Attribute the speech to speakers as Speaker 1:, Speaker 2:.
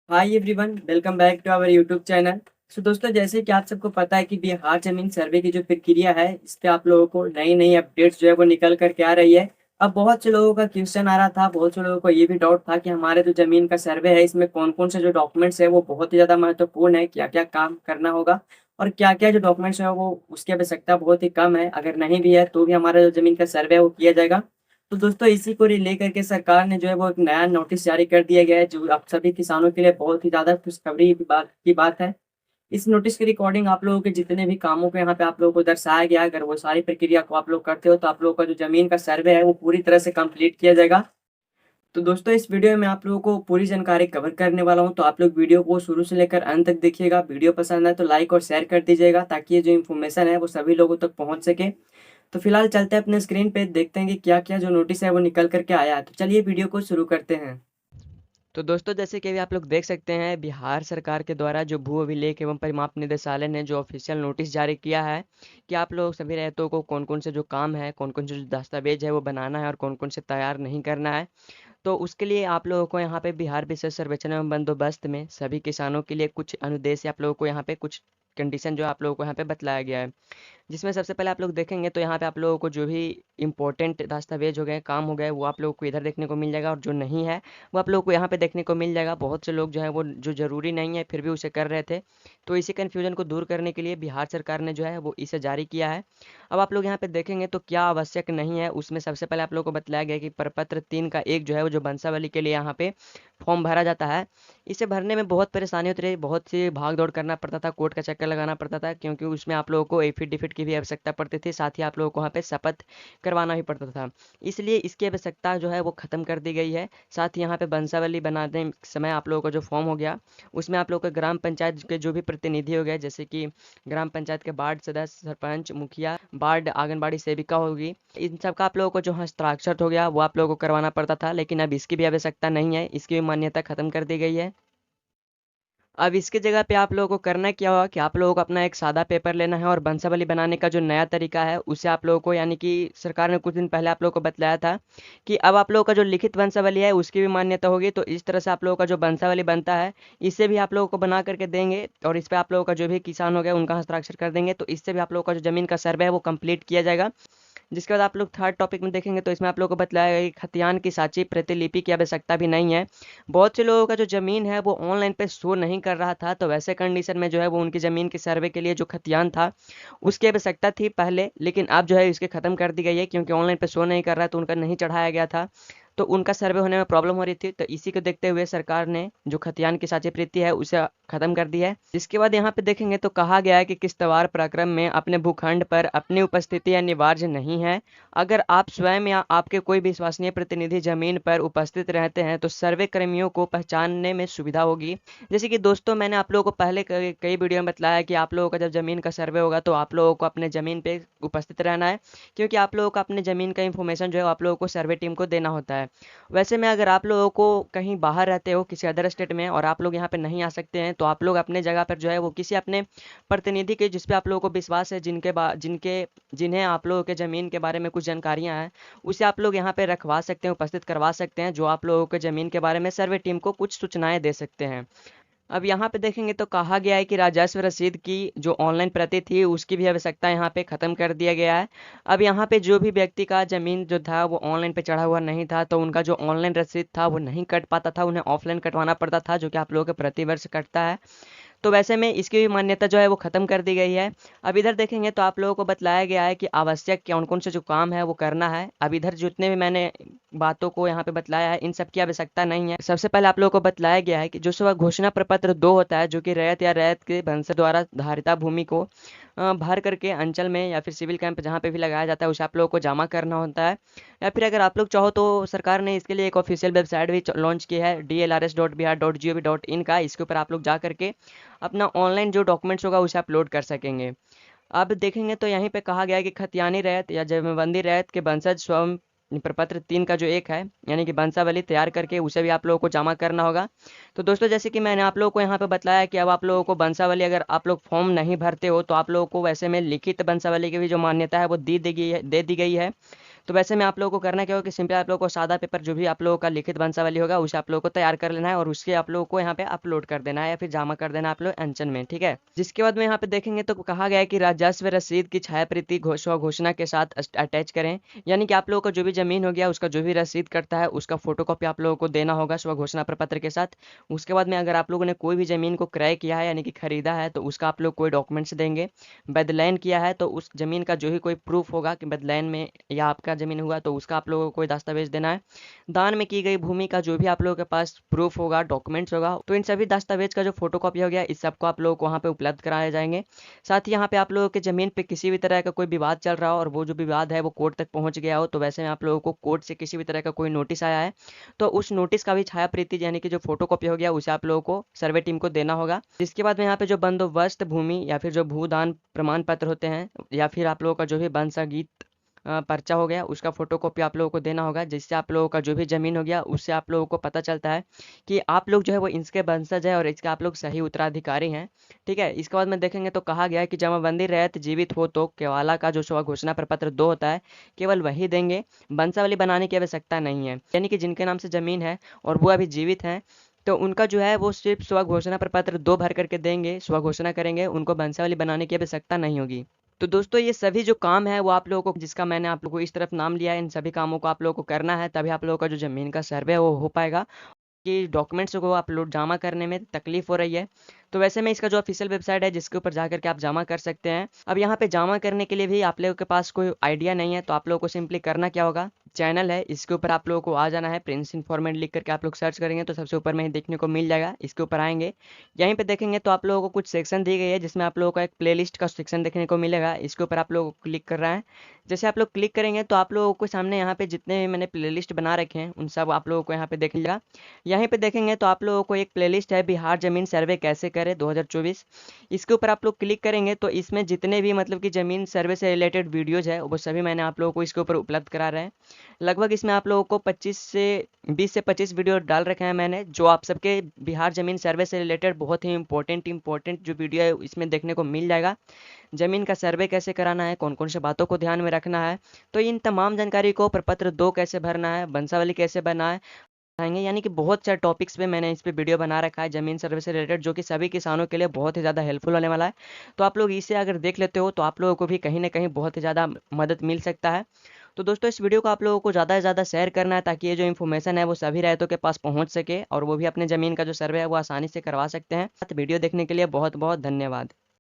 Speaker 1: Hi everyone, welcome back to our YouTube channel. So दोस्तों, जैसे कि आप सबको पता है कि बिहार जमीन सर्वे की जो प्रक्रिया है, इस पे आप लोगों को नई नई अपडेट्स जो है वो निकल करके आ रही है। अब बहुत से लोगों का क्वेश्चन आ रहा था, बहुत से लोगों को ये भी डाउट था कि हमारे जो जमीन का सर्वे है, इसमें कौन कौन से जो डॉक्यूमेंट्स है वो बहुत ही ज़्यादा महत्वपूर्ण है, क्या क्या काम करना होगा और क्या क्या जो डॉक्यूमेंट्स है वो उसकी आवश्यकता बहुत ही कम है, अगर नहीं भी है तो भी हमारा जो जमीन का सर्वे है वो किया जाएगा। तो दोस्तों, इसी को लेकर के सरकार ने जो है वो एक नया नोटिस जारी कर दिया गया है, जो आप सभी किसानों के लिए बहुत ही ज़्यादा खुशखबरी की बात है। इस नोटिस के रिकॉर्डिंग आप लोगों के जितने भी कामों को यहाँ पे आप लोगों को दर्शाया गया है, अगर वो सारी प्रक्रिया को आप लोग करते हो तो आप लोगों का जो जमीन का सर्वे है वो पूरी तरह से कंप्लीट किया जाएगा। तो दोस्तों, इस वीडियो में आप लोगों को पूरी जानकारी कवर करने वाला हूँ, तो आप लोग वीडियो को शुरू से लेकर अंत तक देखिएगा। वीडियो पसंद आए तो लाइक और शेयर कर दीजिएगा, ताकि ये जो इन्फॉर्मेशन है वो सभी लोगों तक पहुँच सके। तो फिलहाल चलते हैं अपने स्क्रीन पे, देखते हैं कि क्या क्या जो नोटिस है वो निकल करके आया है। तो चलिए वीडियो को शुरू करते हैं।
Speaker 2: तो दोस्तों, जैसे कि अभी आप लोग देख सकते हैं, बिहार सरकार के द्वारा जो भू अभिलेख एवं परिमाप निदेशालय ने जो ऑफिशियल नोटिस जारी किया है कि आप लोग सभी रैयतों को कौन कौन से जो काम है, कौन कौन से जो दस्तावेज है वो बनाना है और कौन कौन से तैयार नहीं करना है। तो उसके लिए आप लोगों को यहाँ पे बिहार विशेष सर्वेक्षण एवं बंदोबस्त में सभी किसानों के लिए कुछ अनुदेश आप लोगों को यहाँ पे कुछ कंडीशन जो आप लोगों को यहाँ पे बतलाया गया है। जिसमें सबसे पहले आप लोग देखेंगे तो यहाँ पे आप लोगों को जो भी इम्पोर्टेंट दस्तावेज हो गए, काम हो गए, वो आप लोगों को इधर देखने को मिल जाएगा, और जो नहीं है वो आप लोगों को यहाँ पे देखने को मिल जाएगा। बहुत से लोग जो है वो जो ज़रूरी नहीं है फिर भी उसे कर रहे थे, तो इसी कन्फ्यूजन को दूर करने के लिए बिहार सरकार ने जो है वो इसे जारी किया है। अब आप लोग यहाँ पे देखेंगे तो क्या आवश्यक नहीं है, उसमें सबसे पहले आप लोगों को बताया गया कि प्रपत्र 3 का 1 जो है वो जो वंशावली के लिए यहाँ पे फॉर्म भरा जाता है। इसे भरने में बहुत परेशानी होती रही, बहुत सी भाग दौड़ करना पड़ता था, कोर्ट का चक्कर लगाना पड़ता था, क्योंकि उसमें आप लोगों को एफिडेविट की भी आवश्यकता पड़ती थी, साथ ही आप लोगों को वहाँ पे शपथ करवाना भी पड़ता था। इसलिए इसकी आवश्यकता जो है वो ख़त्म कर दी गई है। साथ ही यहाँ पे वंशावली बनाने समय आप लोगों का जो फॉर्म हो गया, उसमें आप लोगों का ग्राम पंचायत के जो भी प्रतिनिधि हो गए, जैसे कि ग्राम पंचायत के वार्ड सदस्य, सरपंच, मुखिया, वार्ड आंगनबाड़ी सेविका होगी, इन सब का आप लोगों को जो हस्ताक्षर हो गया वो आप लोगों को करवाना पड़ता था, लेकिन अब इसकी भी आवश्यकता नहीं है, इसकी भी मान्यता खत्म कर दी गई है। अब इसकी जगह पे आप लोगों को करना क्या होगा कि आप लोगों को अपना एक सादा पेपर लेना है, और वंशावली बनाने का जो नया तरीका है उसे आप लोगों को, यानी कि सरकार ने कुछ दिन पहले आप लोगों को बतलाया था कि अब आप लोगों का जो लिखित वंशावली है उसकी भी मान्यता होगी। तो इस तरह से आप लोगों का जो वंशावली बनता है, इसे भी आप लोगों को बना करके देंगे, और इस पे आप लोगों का जो भी किसान हो गया उनका हस्ताक्षर कर देंगे, तो इससे भी आप लोगों का जो जमीन का सर्वे है वो कंप्लीट किया जाएगा। जिसके बाद आप लोग थर्ड टॉपिक में देखेंगे तो इसमें आप लोगों को बताया गया कि खतियान की साची प्रतिलिपि की आवश्यकता भी नहीं है। बहुत से लोगों का जो ज़मीन है वो ऑनलाइन पे शो नहीं कर रहा था, तो वैसे कंडीशन में जो है वो उनकी ज़मीन के सर्वे के लिए जो खतियान था उसकी आवश्यकता थी पहले, लेकिन अब जो है इसके ख़त्म कर दी गई है, क्योंकि ऑनलाइन पे शो नहीं कर रहा है तो उनका नहीं चढ़ाया गया था, तो उनका सर्वे होने में प्रॉब्लम हो रही थी। तो इसी को देखते हुए सरकार ने जो खतियान की साझी प्रीति है उसे खत्म कर दी है। इसके बाद यहाँ पे देखेंगे तो कहा गया है कि किश्तवाड़ प्रक्रम में अपने भूखंड पर अपनी उपस्थिति अनिवार्य नहीं है। अगर आप स्वयं या आपके कोई भी विश्वसनीय प्रतिनिधि जमीन पर उपस्थित रहते हैं तो सर्वे कर्मियों को पहचानने में सुविधा होगी। जैसे कि दोस्तों, मैंने आप लोगों को पहले कई वीडियो में बताया कि आप लोगों का जब जमीन का सर्वे होगा तो आप लोगों को अपने जमीन पे उपस्थित रहना है, क्योंकि आप लोगों को अपने ज़मीन का इन्फॉर्मेशन जो है आप लोगों को सर्वे टीम को देना होता है। वैसे में अगर आप लोगों को कहीं बाहर रहते हो किसी अदर स्टेट में और आप लोग यहाँ पे नहीं आ सकते हैं, तो आप लोग अपने जगह पर जो है वो किसी अपने प्रतिनिधि के जिस पे आप लोगों को विश्वास है, जिन्हें आप लोगों के ज़मीन के बारे में कुछ जानकारियाँ हैं, उसे आप लोग यहाँ पे रखवा सकते हैं, उपस्थित करवा सकते हैं, जो आप लोगों के ज़मीन के बारे में सर्वे टीम को कुछ सूचनाएं दे सकते हैं। अब यहाँ पे देखेंगे तो कहा गया है कि राजस्व रसीद की जो ऑनलाइन प्रति थी उसकी भी आवश्यकता यहाँ पे ख़त्म कर दिया गया है। अब यहाँ पे जो भी व्यक्ति का ज़मीन जो था वो ऑनलाइन पे चढ़ा हुआ नहीं था, तो उनका जो ऑनलाइन रसीद था वो नहीं कट पाता था, उन्हें ऑफलाइन कटवाना पड़ता था, जो कि आप लोगों के प्रति वर्ष कटता है। तो वैसे में इसकी भी मान्यता जो है वो ख़त्म कर दी गई है। अब इधर देखेंगे तो आप लोगों को बतलाया गया है कि आवश्यक कौन कौन से जो काम है वो करना है। अब इधर जितने भी मैंने बातों को यहाँ पे बतलाया है, इन सब की आवश्यकता नहीं है। सबसे पहले आप लोगों को बतलाया गया है कि जो सुबह घोषणा प्रपत्र 2 होता है, जो कि रैयत या रैयत के वंशज द्वारा धारिता भूमि को भर करके अंचल में या फिर सिविल कैंप जहाँ पे भी लगाया जाता है उसे आप लोगों को जमा करना होता है। या फिर अगर आप लोग चाहो तो सरकार ने इसके लिए एक ऑफिशियल वेबसाइट भी लॉन्च की है, dlrs.bihar.gov.in का। इसके ऊपर आप लोग जा करके अपना ऑनलाइन जो डॉक्यूमेंट्स होगा उसे अपलोड कर सकेंगे। अब देखेंगे तो यहीं पे कहा गया है कि खतियानी रैयत या जमाबंदी रैयत के वंशज स्वयं प्रपत्र 3 का जो एक है, यानी कि वंशावली तैयार करके उसे भी आप लोगों को जमा करना होगा। तो दोस्तों, जैसे कि मैंने आप लोगों को यहाँ पे बताया कि अब आप लोगों को वंशावली, अगर आप लोग फॉर्म नहीं भरते हो तो आप लोगों को वैसे में लिखित वंशावली की भी जो मान्यता है वो दे दी गई है। तो वैसे में आप लोगों को करना क्या होगा कि सिंपली आप लोगों को सादा पेपर जो भी आप लोगों का लिखित वंशावली होगा उसे आप लोगों को तैयार कर लेना है और उसके आप लोगों को यहाँ पे अपलोड कर देना है या फिर जमा कर देना है आप लोग अंचल में, ठीक है। जिसके बाद में यहाँ पे देखेंगे तो कहा गया है कि राजस्व रसीद की छायाप्रति घोषणा के साथ अटैच करें। यानी कि आप लोगों को जो भी जमीन हो गया उसका जो भी रसीद करता है उसका फोटोकॉपी आप लोगों को देना होगा स्व घोषणा प्रपत्र के साथ। उसके बाद में अगर आप लोगों ने कोई भी जमीन को क्रय किया है यानी कि खरीदा है तो उसका आप लोग कोई डॉक्यूमेंट्स देंगे। बदलैन किया है तो उस जमीन का जो ही कोई प्रूफ होगा कि बदलैन में या आपका जमीन हुआ तो उसका आप लोगों को कोई दस्तावेज देना है। दान में की गई भूमि का जो भी आप लोगों के पास प्रूफ होगा, डॉक्यूमेंट्स होगा, तो इन सभी दस्तावेज का जो फोटोकॉपी हो गया इस सबको आप लोगों को वहाँ पे उपलब्ध कराए जाएंगे। साथ ही यहाँ पे आप लोगों के जमीन पे किसी भी तरह का कोई विवाद चल रहा हो और वो जो विवाद है वो कोर्ट तक पहुंच गया हो, तो वैसे में आप लोगों को कोर्ट से किसी भी तरह का कोई नोटिस आया है तो उस नोटिस का भी छायाप्रति यानी कि जो फोटोकॉपी हो गया उसे आप लोगों को सर्वे टीम को देना होगा। जिसके बाद में यहाँ पे जो बंदोबस्त भूमि या फिर जो भूदान प्रमाण पत्र होते हैं या फिर आप लोगों का जो भी वंशागीत पर्चा हो गया उसका फोटोकॉपी आप लोगों को देना होगा, जिससे आप लोगों का जो भी जमीन हो गया उससे आप लोगों को पता चलता है कि आप लोग जो है वो इसके वंशज है और इसके आप लोग सही उत्तराधिकारी हैं, ठीक है। इसके बाद में देखेंगे तो कहा गया है कि जमाबंदी रहित जीवित हो तो केवाला का जो स्व घोषणा प्रपत्र 2 होता है केवल वही देंगे, वंशावली बनाने की आवश्यकता नहीं है। यानी कि जिनके नाम से जमीन है और वो अभी जीवित हैं तो उनका जो है वो सिर्फ स्व घोषणा प्रपत्र 2 भर करके देंगे, स्व घोषणा करेंगे, उनको वंशावली बनाने की आवश्यकता नहीं होगी। तो दोस्तों ये सभी जो काम है वो आप लोगों को, जिसका मैंने आप लोगों को इस तरफ नाम लिया है, इन सभी कामों को आप लोगों को करना है, तभी आप लोगों का जो ज़मीन का सर्वे है वो हो पाएगा। कि डॉक्यूमेंट्स को अपलोड जमा करने में तकलीफ हो रही है तो वैसे में इसका जो ऑफिशियल वेबसाइट है जिसके ऊपर जाकर के आप जमा कर सकते हैं। अब यहाँ पे जमा करने के लिए भी आप लोगों के पास कोई आइडिया नहीं है तो आप लोगों को सिंपली करना क्या होगा, चैनल है इसके ऊपर आप लोगों को आ जाना है, प्रिंस इन्फॉर्मेट लिख करके आप लोग सर्च करेंगे तो सबसे ऊपर में ही देखने को मिल जाएगा। इसके ऊपर आएंगे, यहीं पे देखेंगे तो आप लोगों को कुछ सेक्शन दी गई है जिसमें आप लोगों को एक प्लेलिस्ट का सेक्शन देखने को मिलेगा। इसके ऊपर आप लोगों को क्लिक कर रहा है, जैसे आप लोग क्लिक करेंगे तो आप लोगों को सामने यहाँ पे जितने भी मैंने प्लेलिस्ट बना रखे हैं उन सब आप लोगों को यहाँ पे देख लिया। यहीं पे देखेंगे तो आप लोगों को एक प्लेलिस्ट है बिहार जमीन सर्वे कैसे करें 2024, इसके ऊपर आप लोग क्लिक करेंगे तो इसमें जितने भी मतलब कि ज़मीन सर्वे से रिलेटेड वीडियोज़ है वो सभी मैंने आप लोगों को इसके ऊपर उपलब्ध करा रहे हैं। लगभग इसमें आप लोगों को 20 से 25 वीडियो डाल रखे हैं मैंने, जो आप सबके बिहार ज़मीन सर्वे से रिलेटेड बहुत ही इंपॉर्टेंट जो वीडियो है इसमें देखने को मिल जाएगा। ज़मीन का सर्वे कैसे कराना है, कौन कौन से बातों को ध्यान में रखना है, तो इन तमाम जानकारी को प्रपत्र 2 कैसे भरना है, वंशावली कैसे बनना है आएंगे। यानी कि बहुत सारे टॉपिक्स पे मैंने इस पे वीडियो बना रखा है ज़मीन सर्वे से रिलेटेड, जो कि सभी किसानों के लिए बहुत ही ज़्यादा हेल्पफुल होने वाला है। तो आप लोग इसे अगर देख लेते हो तो आप लोगों को भी कहीं ना कहीं बहुत ही ज़्यादा मदद मिल सकता है। तो दोस्तों इस वीडियो को आप लोगों को ज़्यादा से ज़्यादा शेयर करना है ताकि ये जो इन्फॉर्मेशन है वो सभी रैयतों के पास पहुंच सके और वो भी अपने ज़मीन का जो सर्वे है वो आसानी से करवा सकते हैं। वीडियो देखने के लिए बहुत बहुत धन्यवाद।